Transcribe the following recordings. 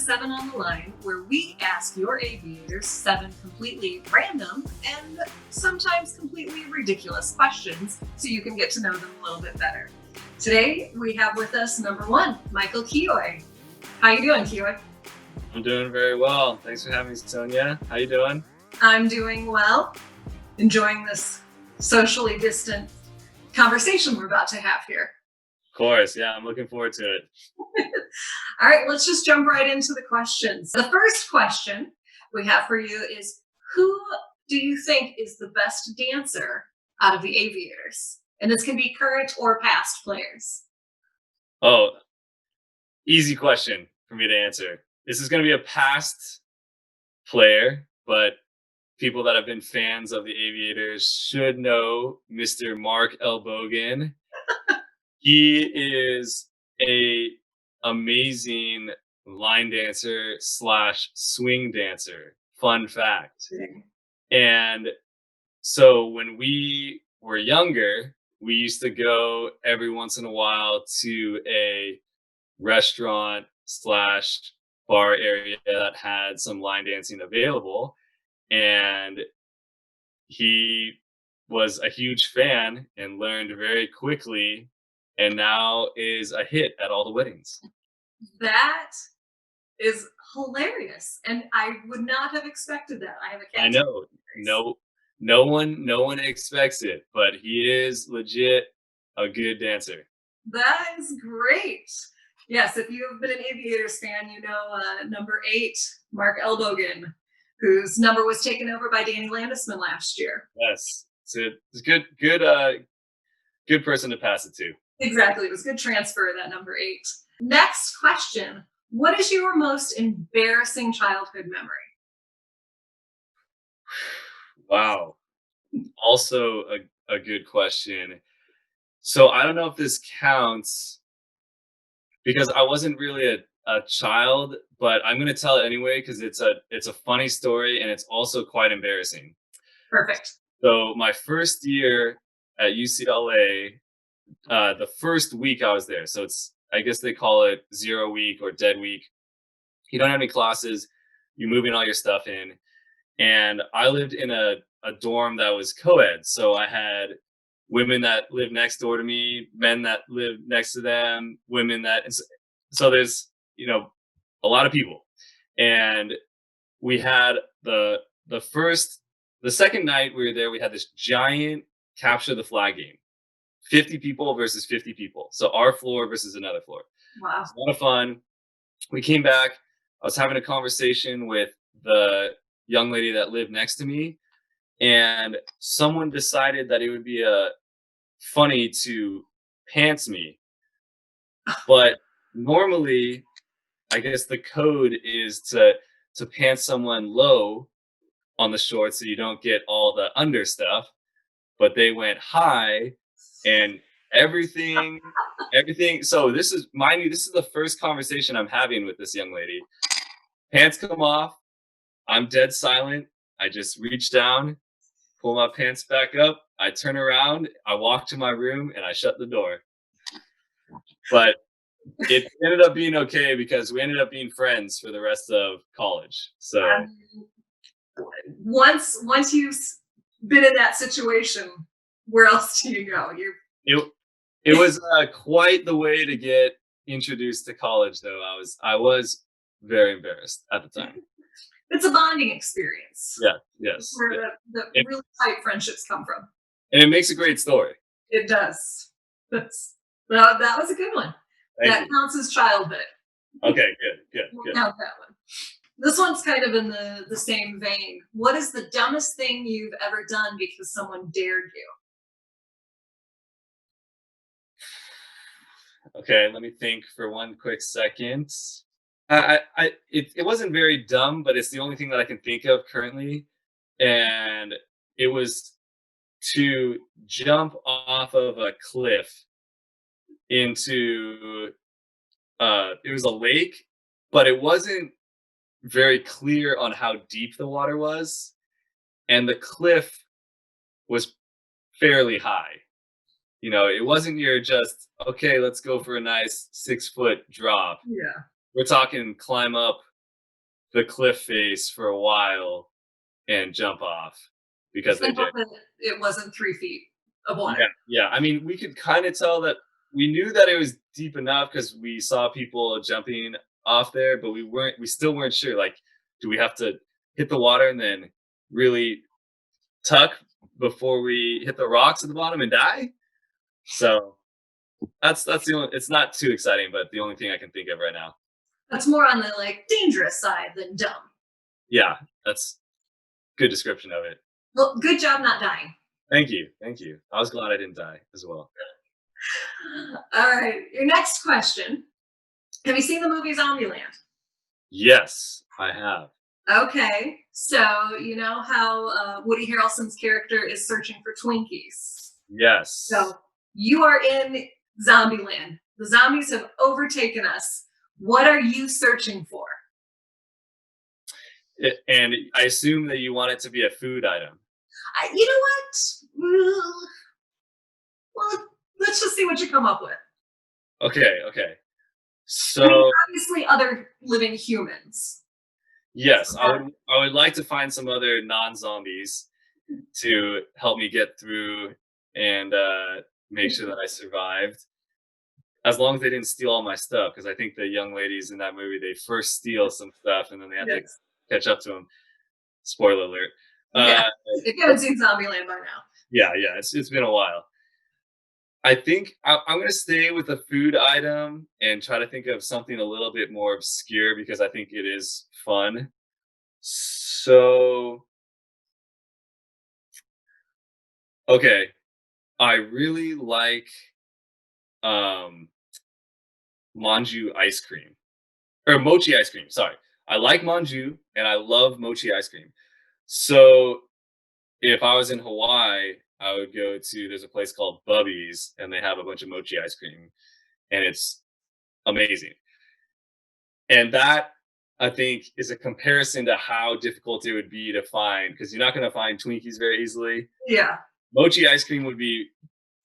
7 on the Line, where we ask your aviators 7 completely random and sometimes completely ridiculous questions so you can get to know them a little bit better. Today, we have with us number 1, Michael Kiyoi. How you doing, Kiyoi? I'm doing very well. Thanks for having me, Sonia. How you doing? I'm doing well. Enjoying this socially distant conversation we're about to have here. Of course, yeah, I'm looking forward to it. All right, let's just jump right into the questions. The first question we have for you is, who do you think is the best dancer out of the aviators? And this can be current or past players. Oh, easy question for me to answer. This is going to be a past player, but people that have been fans of the Aviators should know Mr. Mark L. Bogan. He is a amazing line dancer / swing dancer. Fun fact. And so when we were younger, we used to go every once in a while to a restaurant / bar area that had some line dancing available. And he was a huge fan and learned very quickly, and now is a hit at all the weddings. That is hilarious, and I would not have expected that. I have a cat. I know. No one expects it, but he is legit a good dancer. That is great. Yes, if you have been an Aviators fan, you know number 8, Mark L. Bogan, whose number was taken over by Danny Landisman last year. Yes, it's a good person to pass it to. Exactly, it was a good transfer, that number 8. Next question: what is your most embarrassing childhood memory? Wow, also a good question. So I don't know if this counts because I wasn't really a child, but I'm going to tell it anyway because it's a funny story and it's also quite embarrassing. Perfect. So my first year at UCLA, the first week I was there, so I guess they call it 0 week or dead week. You don't have any classes, you're moving all your stuff in, and I lived in a dorm that was co-ed. So I had women that lived next door to me, men that lived next to them, women that, so there's, a lot of people. And we had the second night we were there, we had this giant capture the flag game, 50 people versus 50 people. So our floor versus another floor. Wow. It's a lot of fun. We came back. I was having a conversation with the young lady that lived next to me, and someone decided that it would be funny to pants me. But normally, I guess the code is to pants someone low on the shorts so you don't get all the under stuff. But they went high and everything. So this is, mind you, this is the first conversation I'm having with this young lady. Pants come off. I'm dead silent. I just reach down, pull my pants back up. I turn around, I walk to my room, and I shut the door. But it ended up being okay because we ended up being friends for the rest of college. So once you've been in that situation, where else do you go? It was quite the way to get introduced to college, though. I was very embarrassed at the time. It's a bonding experience. Yeah. Yes. Where the really tight friendships come from. And it makes a great story. It does. That was a good one. That counts as childhood. Okay, good. We'll count that one. This one's kind of in the same vein. What is the dumbest thing you've ever done because someone dared you? Okay, let me think for one quick second. It wasn't very dumb, but it's the only thing that I can think of currently, and it was to jump off of a cliff into it was a lake, but it wasn't very clear on how deep the water was, and the cliff was fairly high. It wasn't your just, okay, let's go for a nice 6-foot drop. Yeah. We're talking climb up the cliff face for a while and jump off because they did. It wasn't 3 feet of water. Yeah. I mean, we could kind of tell that we knew that it was deep enough because we saw people jumping off there, but we still weren't sure. Like, do we have to hit the water and then really tuck before we hit the rocks at the bottom and die? So that's the only. It's not too exciting, but the only thing I can think of right now. That's more on the like dangerous side than dumb. Yeah, that's good description of it. Well, good job not dying. Thank you. I was glad I didn't die as well. All right, your next question. Have you seen the movie Zombieland? Yes, I have. Okay, so you know how Woody Harrelson's character is searching for Twinkies? Yes. So you are in Zombieland. The zombies have overtaken us. What are you searching for? And I assume that you want it to be a food item. You know what? Well, let's just see what you come up with. Okay. So I mean, obviously, other living humans. Yes, I would like to find some other non-zombies to help me get through and make sure that I survived. As long as they didn't steal all my stuff, because I think the young ladies in that movie, they first steal some stuff and then they have to catch up to them. Spoiler alert. If you haven't seen Zombieland by now. Yeah, it's been a while. I think I'm going to stay with a food item and try to think of something a little bit more obscure because I think it is fun. So, okay, I really like manju ice cream or mochi ice cream. Sorry, I like manju and I love mochi ice cream. So, if I was in Hawaii, I would go to, there's a place called Bubby's and they have a bunch of mochi ice cream and it's amazing. And that, I think, is a comparison to how difficult it would be to find, because you're not going to find Twinkies very easily. Yeah. Mochi ice cream would be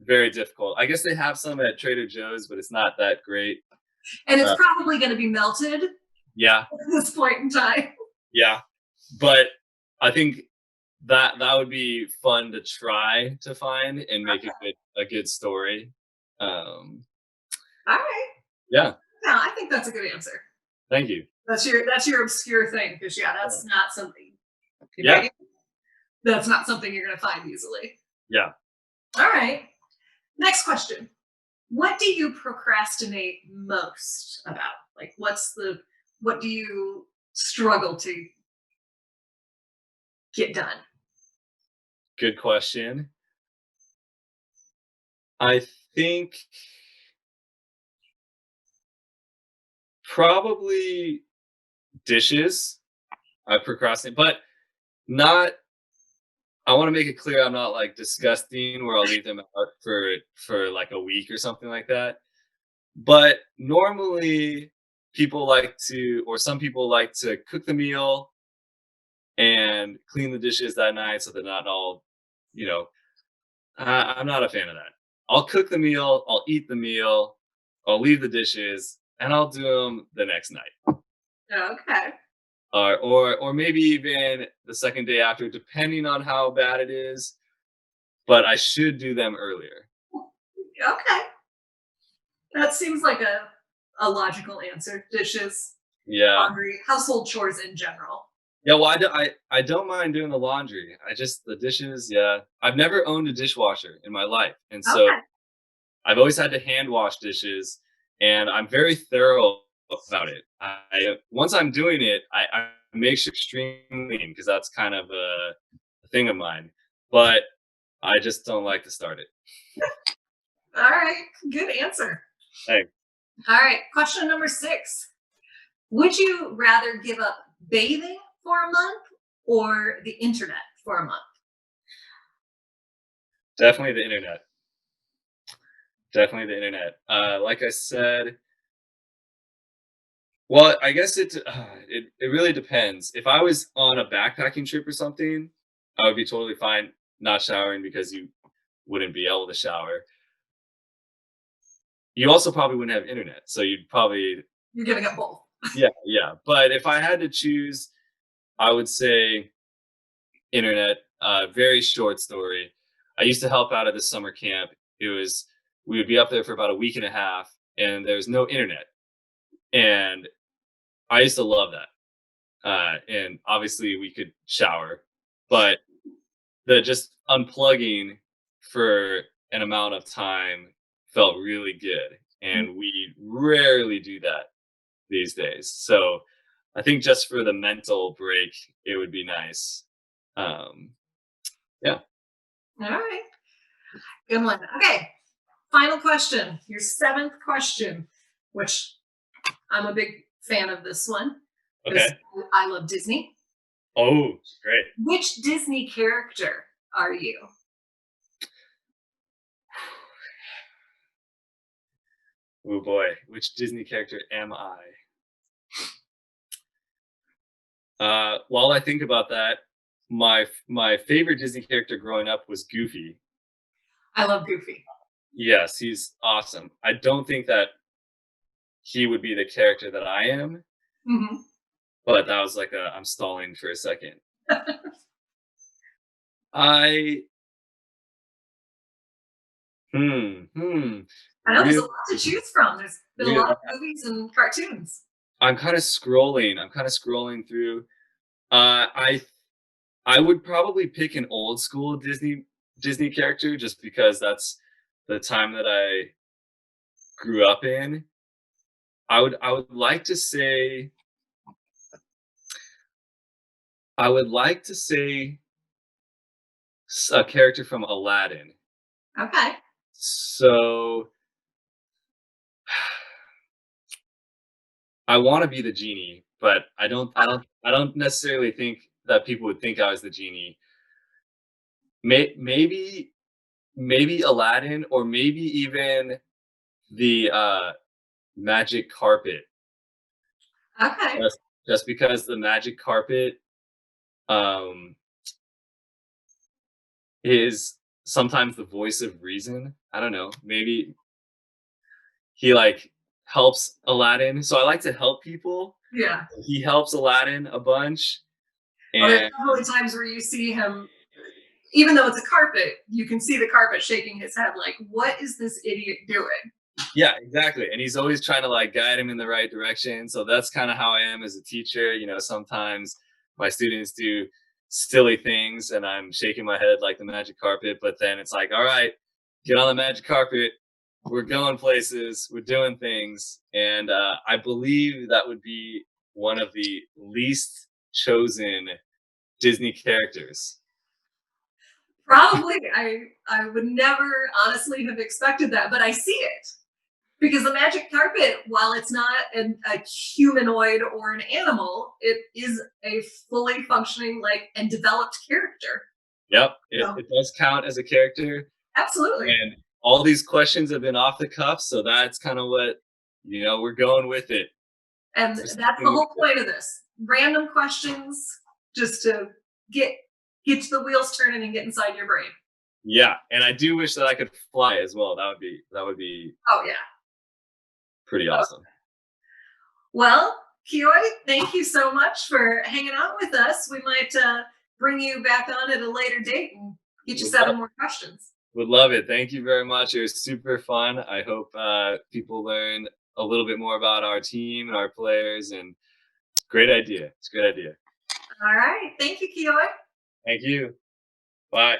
very difficult. I guess they have some at Trader Joe's, but it's not that great. And it's probably going to be melted. Yeah. At this point in time. Yeah. But I think that would be fun to try to find and make a good story. All right. Yeah. No, I think that's a good answer. Thank you. That's your obscure thing, because that's not something. Yeah. That's not something you're going to find easily. Yeah. All right. Next question. What do you procrastinate most about? Like, what do you struggle to get done? Good question. I think probably dishes. I procrastinate, but not. I want to make it clear I'm not like disgusting where I'll leave them out for like a week or something like that. But normally some people like to cook the meal and clean the dishes that night so they're not all, I'm not a fan of that. I'll cook the meal, I'll eat the meal, I'll leave the dishes, and I'll do them the next night. Okay. Or maybe even the second day after, depending on how bad it is. But I should do them earlier. Okay. That seems like a logical answer. Dishes, laundry, household chores in general. Yeah, well, I don't mind doing the laundry. The dishes, yeah. I've never owned a dishwasher in my life. And so I've always had to hand wash dishes, and I'm very thorough about it. Once I'm doing it, I make sure extremely clean because that's kind of a thing of mine. But I just don't like to start it. All right, good answer. Thanks. All right, question number 6. Would you rather give up bathing for a month or the internet for a month? Definitely the internet. Like I said, well, I guess it really depends. If I was on a backpacking trip or something, I would be totally fine not showering because you wouldn't be able to shower. You also probably wouldn't have internet, so you're giving up both. Yeah. But if I had to choose, I would say internet. Very short story. I used to help out at the summer camp. We would be up there for about a week and a half, and there's no internet, and I used to love that. And obviously we could shower, but the just unplugging for an amount of time felt really good, and we rarely do that these days. So I think just for the mental break, it would be nice. Um, yeah. All right. Good one. Okay. Final question. Your seventh question, which I'm a big fan of this one because Okay. I love Disney. Oh, great. Which Disney character are you? Oh boy, which Disney character am I? While I think about that, my favorite Disney character growing up was Goofy. I love Goofy. Yes, he's awesome. I don't think that he would be the character that I am, Hmm. but that was like I'm stalling for a second. I hmm. I know there's a Real, lot to choose from. There's been a real, lot of movies and cartoons. I'm kind of scrolling. I'm kind of scrolling through. Uh, I I would probably pick an old school Disney character just because that's the time that I grew up in. I would like to say I would like to say a character from Aladdin. Okay. So I want to be the genie, but I don't necessarily think that people would think I was the genie. Maybe Aladdin, or maybe even the magic carpet. Okay. Just because the magic carpet um is sometimes the voice of reason. I don't know. Maybe he like helps Aladdin. So I like to help people. Yeah. He helps Aladdin a bunch. Well, there's And definitely times where you see him, even though it's a carpet, you can see the carpet shaking his head like, what is this idiot doing? yeah, exactly. And he's always trying to like guide him in the right direction. So that's kind of how I am as a teacher. Sometimes my students do silly things and I'm shaking my head like the magic carpet, but then it's like, all right, get on the magic carpet. We're going places, we're doing things. And I believe that would be one of the least chosen Disney characters. Probably I would never honestly have expected that, but I see it. Because the magic carpet, while it's not a humanoid or an animal, it is a fully functioning like and developed character. Yep, So it does count as a character. absolutely. And all these questions have been off the cuff, so that's kind of what we're going with it. And We're that's the sticking with whole it. point of this. Random questions just to get get the wheels turning and get inside your brain. Yeah, and I do wish that I could fly as well. That would be Oh yeah. pretty awesome. Well, Kiyoi, thank you so much for hanging out with us. We might bring you back on at a later date and get you Would seven love, more questions. would love it. Thank you very much. It was super fun. I hope people learn a little bit more about our team and our players. And great idea. It's a great idea. All right. Thank you, Kiyoi. Thank you. Bye.